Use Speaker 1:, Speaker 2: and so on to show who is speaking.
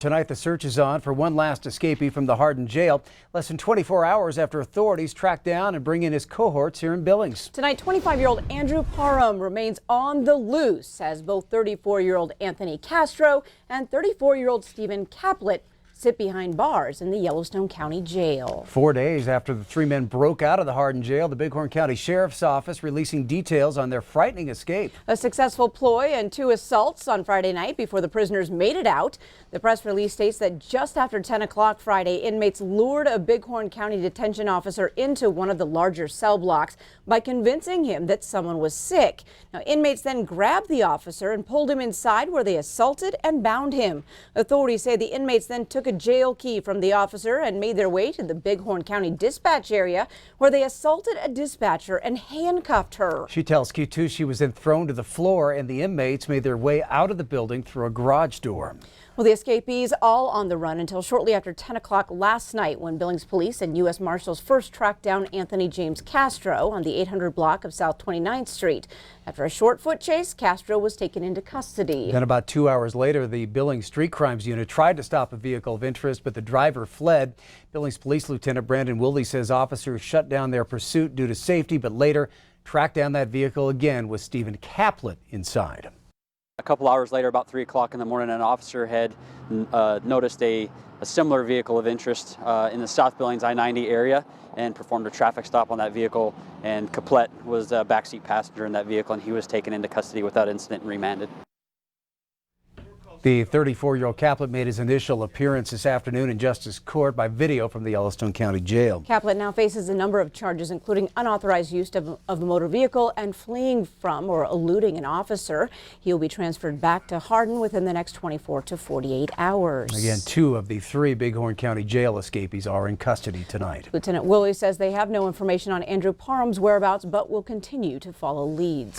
Speaker 1: Tonight, the search is on for one last escapee from the Hardin jail, less than 24 hours after authorities track down and bring in his cohorts here in Billings.
Speaker 2: Tonight, 25-year-old Andrew Parham remains on the loose as both 34-year-old Anthony Castro and 34-year-old Stephen Caplett sit behind bars in the Yellowstone County Jail.
Speaker 1: 4 days after the three men broke out of the Hardin jail, the Bighorn County Sheriff's Office releasing details on their frightening escape.
Speaker 2: A successful ploy and 2 assaults on Friday night before the prisoners made it out. The press release states that just after 10 o'clock Friday, inmates lured a Bighorn County detention officer into one of the larger cell blocks by convincing him that someone was sick. Now, inmates then grabbed the officer and pulled him inside, where they assaulted and bound him. Authorities say the inmates then took a jail key from the officer and made their way to the Bighorn County dispatch area, where they assaulted a dispatcher and handcuffed her.
Speaker 1: She tells Q2 she was then thrown to the floor and the inmates made their way out of the building through a garage door.
Speaker 2: Well, the escapees all on the run until shortly after 10 o'clock last night, when Billings police and U.S. Marshals first tracked down Anthony James Castro on the 800 block of South 29th Street. After a short foot chase, Castro was taken into custody.
Speaker 1: Then about 2 hours later, the Billings Street Crimes Unit tried to stop a vehicle of interest, but the driver fled. Billings Police Lieutenant Brandon Wilde says officers shut down their pursuit due to safety, but later tracked down that vehicle again with Stephen Caplett inside.
Speaker 3: A couple hours later, about 3 o'clock in the morning, an officer had noticed a similar vehicle of interest in the South Billings I-90 area and performed a traffic stop on that vehicle. And Caplett was a backseat passenger in that vehicle, and he was taken into custody without incident and remanded.
Speaker 1: The 34-year-old Caplett made his initial appearance this afternoon in Justice Court by video from the Yellowstone County Jail.
Speaker 2: Caplett now faces a number of charges, including unauthorized use of a motor vehicle and fleeing from or eluding an officer. He will be transferred back to Hardin within the next 24 to 48 hours.
Speaker 1: Again, 2 of the 3 Bighorn County Jail escapees are in custody tonight.
Speaker 2: Lieutenant Willie says they have no information on Andrew Parham's whereabouts, but will continue to follow leads.